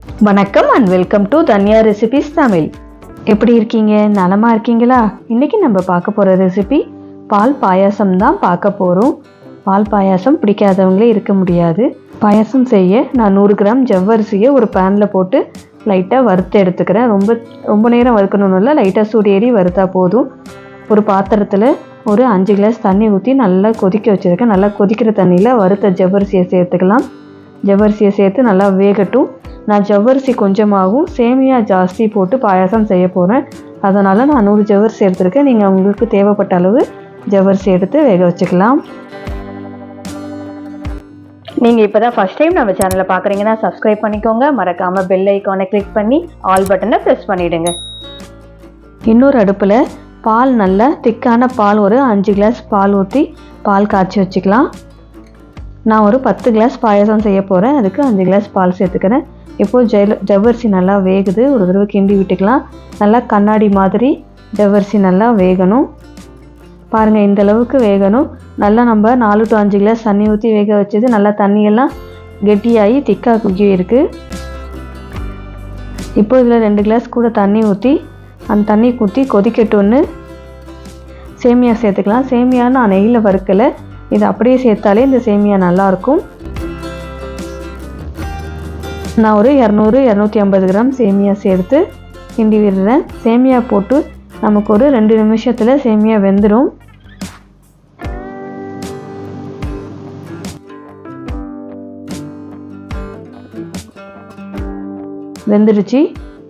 வணக்கம் and welcome to dhanyarecipestamil. எப்படி இருக்கீங்க? நலமா இருக்கீங்களா? இன்னைக்கு நம்ம பார்க்க போகிற ரெசிபி பால் பாயாசம் தான் பார்க்க போகிறோம். பால் பாயாசம் பிடிக்காதவங்களே இருக்க முடியாது. பாயாசம் செய்ய நான் 100 கிராம் ஜவ்வரிசியை ஒரு பேனில் போட்டு லைட்டாக வறுத்து எடுத்துக்கிறேன். ரொம்ப நேரம் வறுக்கணும்னு இல்லை, லைட்டாக சூடு ஏறி வறுத்தா போதும். ஒரு பாத்திரத்தில் ஒரு 5 கிளாஸ் தண்ணி ஊற்றி நல்லா கொதிக்க வச்சுருக்கேன். நல்லா கொதிக்கிற தண்ணியில் வறுத்த ஜவ்வரிசியை சேர்த்துக்கலாம். ஜவ்வரிசியை சேர்த்து நல்லா வேகட்டும். நான் ஜவ்வரிசி கொஞ்சமாகவும் சேமியா ஜாஸ்தி போட்டு பாயாசம் செய்ய போகிறேன். அதனால் நான் 100 ஜவ்வரிசி எடுத்துருக்கேன். நீங்கள் உங்களுக்கு தேவைப்பட்ட அளவு ஜவ்வரிசி எடுத்து வேக வச்சுக்கலாம். நீங்கள் இப்போ தான் ஃபஸ்ட் டைம் நம்ம சேனலை பார்க்குறீங்கன்னா சப்ஸ்கிரைப் பண்ணிக்கோங்க. மறக்காமல் பெல் ஐக்கானை கிளிக் பண்ணி ஆல் பட்டனை ப்ரெஸ் பண்ணிவிடுங்க. இன்னொரு அடுப்பில் பால் நல்லா திக்கான பால் ஒரு 5 கிளாஸ் பால் ஊற்றி பால் காய்ச்சி வச்சுக்கலாம். நான் ஒரு 10 கிளாஸ் பாயாசம் செய்ய போகிறேன். அதுக்கு 5 கிளாஸ் பால் சேர்த்துக்கிறேன். இப்போது ஜவ்வரிசி நல்லா வேகுது. ஒரு தடவை கிண்டி விட்டுக்கலாம். நல்லா கண்ணாடி மாதிரி ஜவ்வரிசி நல்லா வேகணும். பாருங்கள், இந்த அளவுக்கு வேகணும். நல்லா நம்ம 4 to 5 கிளாஸ் தண்ணி ஊற்றி வேக வச்சது நல்லா தண்ணியெல்லாம் கெட்டியாகி திக்காக குக்கி இருக்குது. இப்போ இதில் 2 கிளாஸ் கூட தண்ணி ஊற்றி அந்த தண்ணி ஊற்றி கொதிக்கட்டும்னு சேமியா சேர்த்துக்கலாம். சேமியா நான் நெய்யில் வறுக்கலை, இது அப்படியே சேர்த்தாலே இந்த சேமியா நல்லாயிருக்கும். நான் ஒரு 200-250 கிராம் சேமியா சேர்த்து கிண்டி விடுறேன். சேமியா போட்டு நமக்கு ஒரு 2 நிமிஷத்தில் சேமியா வெந்துடும். வெந்துடுச்சு.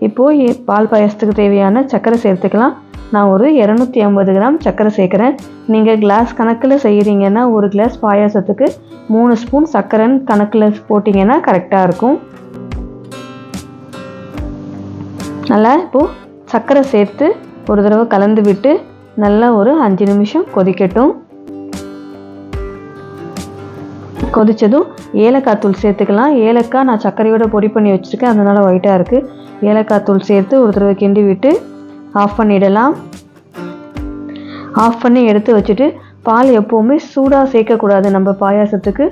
இப்போது பால் பாயாசத்துக்கு தேவையான சர்க்கரை சேர்த்துக்கலாம். நான் ஒரு 250 கிராம் சர்க்கரை சேர்க்குறேன். நீங்கள் கிளாஸ் கணக்கில் செய்கிறீங்கன்னா ஒரு கிளாஸ் பாயாசத்துக்கு 3 ஸ்பூன் சர்க்கரைன்னு கணக்கில் போட்டிங்கன்னா கரெக்டாக இருக்கும். நல்லா இப்போது சர்க்கரை சேர்த்து ஒரு தடவை கலந்து விட்டு நல்லா ஒரு 5 நிமிஷம் கொதிக்கட்டும். கொதித்ததும் ஏலக்காய் தூள் சேர்த்துக்கலாம். ஏலக்காய் நான் சர்க்கரையோட பொடி பண்ணி வச்சுருக்கேன், அதனால் ஒயிட்டாக இருக்குது. ஏலக்காய் தூள் சேர்த்து ஒரு தடவை கிண்டி விட்டு ஆஃப் பண்ணிடலாம். ஆஃப் பண்ணி எடுத்து வச்சுட்டு பால் எப்போவுமே சூடாக சேர்க்கக்கூடாது நம்ம பாயாசத்துக்கு.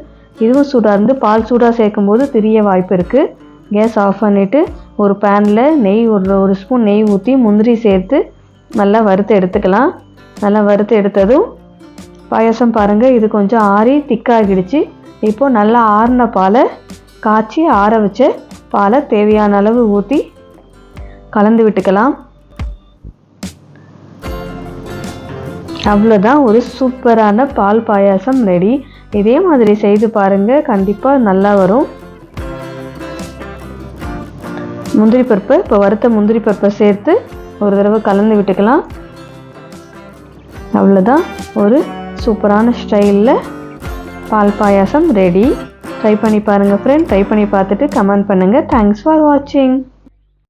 இதுவும் சூடாக இருந்து பால் சூடாக சேர்க்கும்போது திரிய வாய்ப்பு இருக்குது. கேஸ் ஆஃப் பண்ணிவிட்டு ஒரு பேனில் நெய் ஒரு ஸ்பூன் நெய் ஊற்றி முந்திரி சேர்த்து நல்லா வறுத்து எடுத்துக்கலாம். நல்லா வறுத்து எடுத்ததும் பாயாசம் பாருங்கள், இது கொஞ்சம் ஆறி திக்காகிடுச்சு. இப்போது நல்லா ஆறின பாலை காய்ச்சி ஆற வச்ச பாலை தேவையான அளவு ஊற்றி கலந்து விட்டுக்கலாம். அவ்வளோதான், ஒரு சூப்பரான பால் பாயாசம் ரெடி. இதே மாதிரி செய்து பாருங்கள், கண்டிப்பாக நல்லா வரும். முந்திரி பருப்பு, இப்போ வறுத்த முந்திரி பருப்பை சேர்த்து ஒரு தடவை கலந்து விட்டுக்கலாம். அவ்வளோதான், ஒரு சூப்பரான ஸ்டைலில் பால் பாயாசம் ரெடி. ட்ரை பண்ணி பாருங்கள் ஃப்ரெண்ட். ட்ரை பண்ணி பார்த்துட்டு கமெண்ட் பண்ணுங்கள். தேங்க்ஸ் ஃபார் வாட்சிங்.